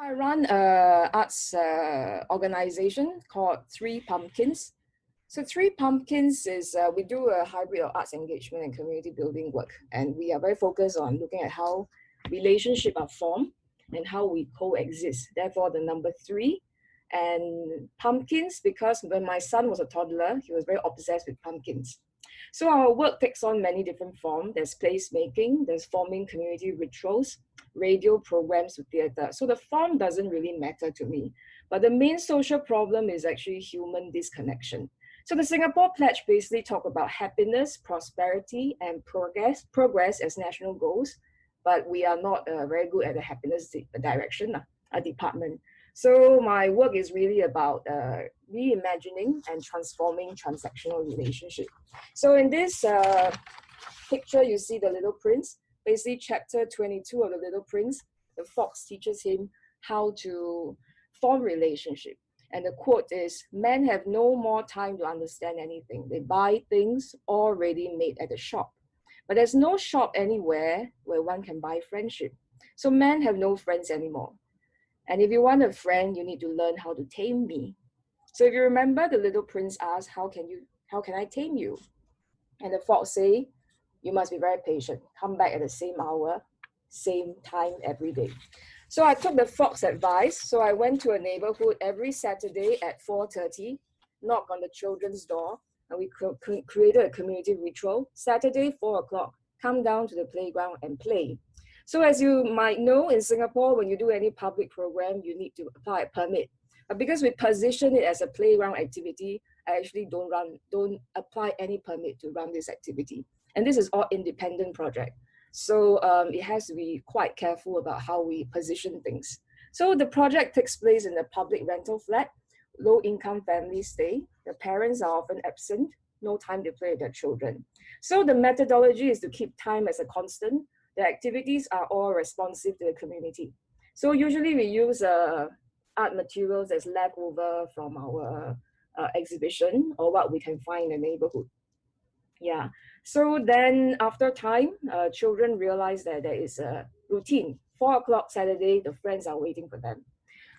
I run a arts organization called Three Pumpkins. So Three Pumpkins is, we do a hybrid of arts engagement and community building work. And we are very focused on looking at how relationships are formed and how we coexist. Therefore, the number three. And pumpkins, because when my son was a toddler, he was very obsessed with pumpkins. So our work takes on many different forms. There's placemaking, there's forming community rituals, radio programs with theater. So the form doesn't really matter to me. But the main social problem is actually human disconnection. So the Singapore Pledge basically talk about happiness, prosperity, and progress as national goals. But we are not very good at the happiness direction, a department. So my work is really about reimagining and transforming transactional relationship. So in this picture, you see the Little Prince. Basically, chapter 22 of the Little Prince, the fox teaches him how to form relationship. And the quote is, "Men have no more time to understand anything. They buy things already made at the shop. But there's no shop anywhere where one can buy friendship. So men have no friends anymore. And if you want a friend, you need to learn how to tame me." So if you remember, the Little Prince asked, how can I tame you? And the fox say, "You must be very patient. Come back at the same hour, same time every day." So I took the fox advice. So I went to a neighborhood every Saturday at 4:30, knock on the children's door, and we created a community ritual. Saturday, 4 o'clock, come down to the playground and play. So as you might know, in Singapore, when you do any public program, you need to apply a permit. But because we position it as a playground activity, I actually don't apply any permit to run this activity. And this is all independent project. So it has to be quite careful about how we position things. So the project takes place in a public rental flat, low-income families stay. The parents are often absent, no time to play with their children. So the methodology is to keep time as a constant. The activities are all responsive to the community. So usually we use art materials that's left over from our exhibition or what we can find in the neighborhood. Yeah, so then after time, children realize that there is a routine. 4 o'clock Saturday, the friends are waiting for them.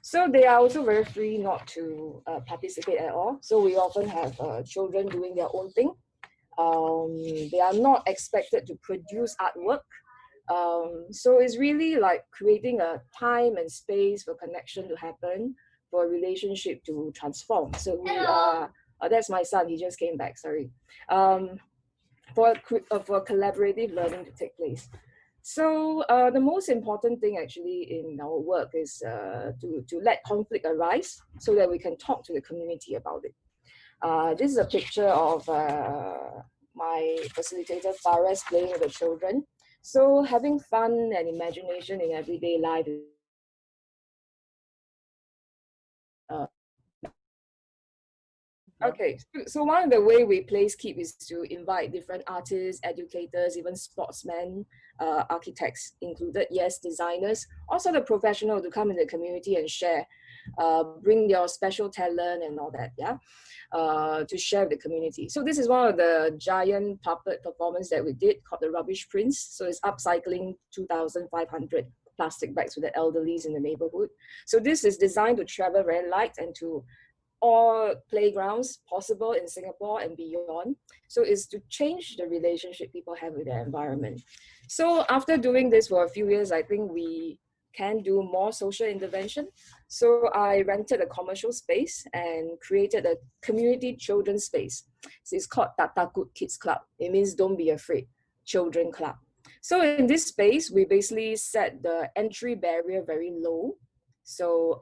So they are also very free not to participate at all. So we often have children doing their own thing. They are not expected to produce artwork. So it's really like creating a time and space for connection to happen, for a relationship to transform. So we are, that's my son, he just came back, sorry. For collaborative learning to take place. So the most important thing actually in our work is to let conflict arise so that we can talk to the community about it. This is a picture of my facilitator Fares playing with the children. So having fun and imagination in everyday life is okay, so one of the way we place keep is to invite different artists, educators, even sportsmen, architects included, yes, designers, also the professional to come in the community and share, bring your special talent and all that, yeah, to share with the community. So this is one of the giant puppet performance that we did called the Rubbish Prince. So it's upcycling 2,500 plastic bags with the elderlies in the neighborhood. So this is designed to travel very light and to all playgrounds possible in Singapore and beyond. So it's to change the relationship people have with their environment. So after doing this for a few years, I think we can do more social intervention. So I rented a commercial space and created a community children's space. So it's called Tatakut Kids Club. It means don't be afraid, children club. So in this space, we basically set the entry barrier very low. So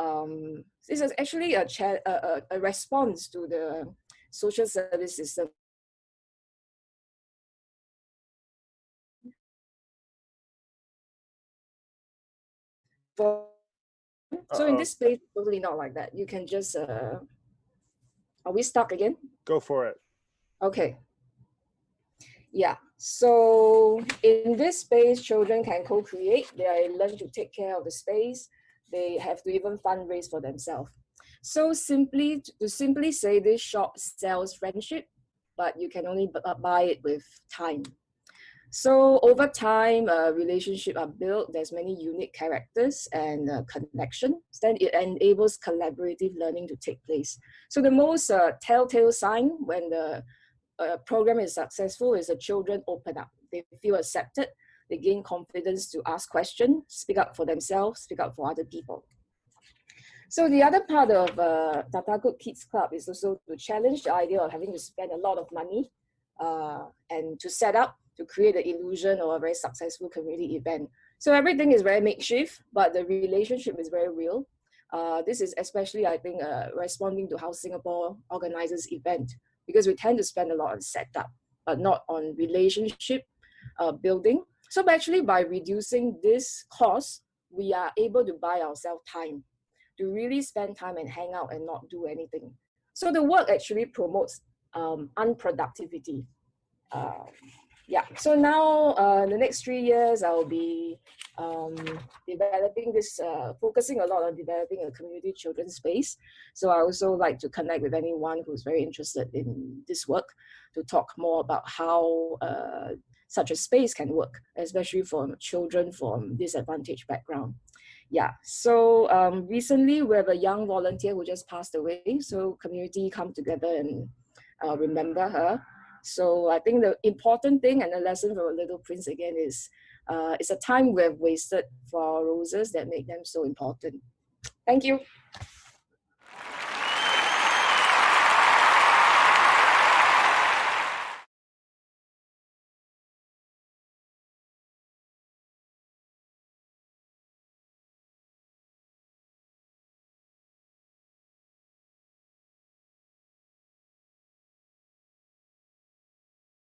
this is actually a response to the social service system. So in this space, totally not like that. You can just, are we stuck again? Go for it. Okay. Yeah, so in this space, children can co-create. They learn to take care of the space. They have to even fundraise for themselves. So to simply say this shop sells friendship, but you can only buy it with time. So over time, relationships are built. There's many unique characters and connections. Then it enables collaborative learning to take place. So the most telltale sign when the program is successful is the children open up. They feel accepted. They gain confidence to ask questions, speak up for themselves, speak up for other people. So the other part of Tata Good Kids Club is also to challenge the idea of having to spend a lot of money and to set up, to create the illusion of a very successful community event. So everything is very makeshift, but the relationship is very real. This is especially, I think, responding to how Singapore organizes event, because we tend to spend a lot on setup, but not on relationship building. So actually, by reducing this cost, we are able to buy ourselves time to really spend time and hang out and not do anything. So the work actually promotes unproductivity. Yeah, so now the next 3 years, I'll be developing this, focusing a lot on developing a community children's space. So I also like to connect with anyone who's very interested in this work to talk more about how such a space can work, especially for children from disadvantaged background. Yeah, so recently we have a young volunteer who just passed away. So community come together and remember her. So I think the important thing and the lesson from Little Prince again is it's a time we have wasted for our roses that make them so important. Thank you.